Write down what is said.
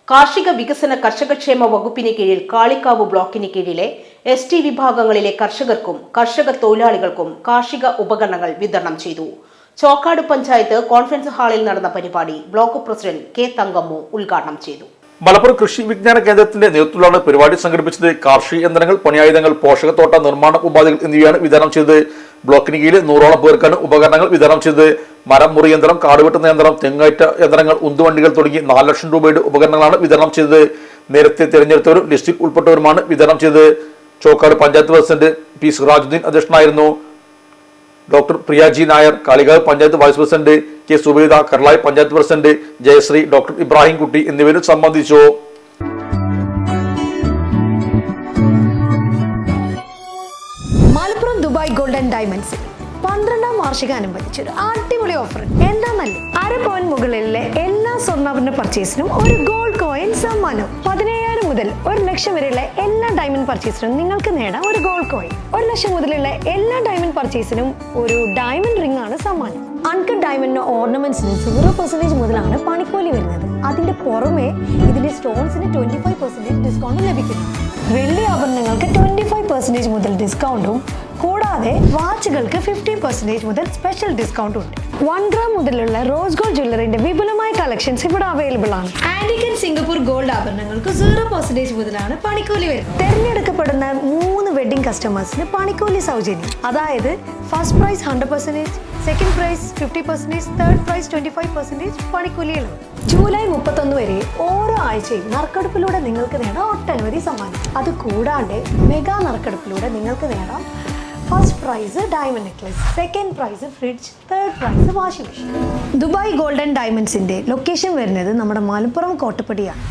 കാർഷിക വികസന കർഷകക്ഷേമ വകുപ്പിന് കീഴിൽ കാളിക്കാവ് ബ്ലോക്കിന് കീഴിലെ ST വിഭാഗങ്ങളിലെ കർഷകർക്കും കർഷക തൊഴിലാളികൾക്കും കാർഷിക ഉപകരണങ്ങൾ വിതരണം ചെയ്തു. ചോക്കാട് പഞ്ചായത്ത് കോൺഫറൻസ് ഹാളിൽ നടന്ന പരിപാടി ബ്ലോക്ക് പ്രസിഡന്റ് K. തങ്കമ്മു ഉദ്ഘാടനം ചെയ്തു. മലപ്പുറം കൃഷി വിജ്ഞാന കേന്ദ്രത്തിന്റെ നേതൃത്വത്തിലാണ് പരിപാടി സംഘടിപ്പിച്ചത്. കാർഷിക യന്ത്രങ്ങൾ, പണിയായുധങ്ങൾ, പോഷകത്തോട്ട നിർമ്മാണ ഉപാധികൾ എന്നിവയാണ് വിതരണം ചെയ്തത്. ബ്ലോക്കിന് കീഴിൽ 100ഓളം പേർക്കാണ് ഉപകരണങ്ങൾ വിതരണം ചെയ്തത്. മരം മുറി യന്ത്രം, കാടുവെട്ടുന്ന യന്ത്രം, തെങ്ങേറ്റ യന്ത്രങ്ങൾ, ഉന്തുവണ്ടികൾ തുടങ്ങി 4 ലക്ഷം രൂപയുടെ ഉപകരണങ്ങളാണ് വിതരണം ചെയ്തത്. നേരത്തെ തിരഞ്ഞെടുത്തവരും ലിസ്റ്റിൽ ഉൾപ്പെട്ടവരുമാണ് വിതരണം ചെയ്തത്. Chokkad panchayat president P. സിറാജുദ്ദീൻ അധ്യക്ഷനായിരുന്നു. Doctor Priyaji Nair, Kalikavu panchayat vice president K. Subaida, Karulai panchayat president Jayasree, doctor Ibrahim Kutty എന്നിവരും സംബന്ധിച്ചു. Malappuram Dubai gold and diamonds 12ാം വാർഷികാനുബന്ധിച്ച് ഒരു അടിപൊളി ഓഫർ. എന്താന്നല്ലേ, 1/2 പവൻ മുകളിലെ എല്ലാ സ്വർണ്ണാഭരണ പർച്ചേസിനും ഒരു ഗോൾഡ് കോയിൻ സമ്മാനം. 17,000 മുതൽ 1 ലക്ഷം വരെയുള്ള എല്ലാ ഡയമണ്ട് പർച്ചേസിനും നിങ്ങൾക്ക് നേടാം ഒരു ഗോൾഡ് കോയിൻ. 1 ലക്ഷം മുതലുള്ള എല്ലാ ഡയമണ്ട് പർച്ചേസിനും ഒരു ഡയമണ്ട് റിംഗ് ആണ് സമ്മാനം. അൺകട്ട് ഡയമണ്ടിന് ഓർണമെന്റ്സിന് 0% മുതലാണ് പണിക്കൂലി വരുന്നത്. അതിന്റെ പുറമെ ഇതിന്റെ സ്റ്റോൺസിന് 25% ഡിസ്കൗണ്ട് ലഭിക്കുന്നു. വെള്ളി ആഭരണങ്ങൾക്ക് 25% മുതൽ ഡിസ്കൗണ്ടും കൂടാതെ വാച്ചുകൾക്ക് 50% മുതൽ സ്പെഷ്യൽ ഡിസ്കൗണ്ടും ഉണ്ട്. 1 ഗ്രാം മുതലുള്ള റോസ് ഗോൾഡ് ജ്വല്ലറിന്റെ വിപുലമായ കളക്ഷൻസ് ഇവിടെ അവൈലബിൾ ആണ്. ആന്റിക് ആൻഡ് സിംഗപ്പൂർ ഗോൾഡ് ആഭരണങ്ങൾക്ക് 0% മുതലാണ് പണിക്കൂലി വരുന്നത്. തെരഞ്ഞെടുക്കപ്പെടുന്ന 3 വെഡിംഗ് കസ്റ്റമേഴ്സിന് പണിക്കൂലി സൗജന്യം. അതായത് first prize 100%, second prize 50%, third prize 25% പണിക്കൂലികളാണ്. ജൂലൈ 31 വരെ ഓരോ ആഴ്ചയും നറുക്കെടുപ്പിലൂടെ നിങ്ങൾക്ക് നേടാം ഒട്ടനവധി സമ്മാനം. അത് കൂടാണ്ട് മെഗാ നറുക്കെടുപ്പിലൂടെ നിങ്ങൾക്ക് നേടാം first prize diamond necklace, second prize fridge, third prize washing machine. Dubai gold and ഡയമണ്ട്സിന്റെ ലൊക്കേഷൻ വരുന്നത് നമ്മുടെ മലപ്പുറം കോട്ടപ്പടിയാണ്.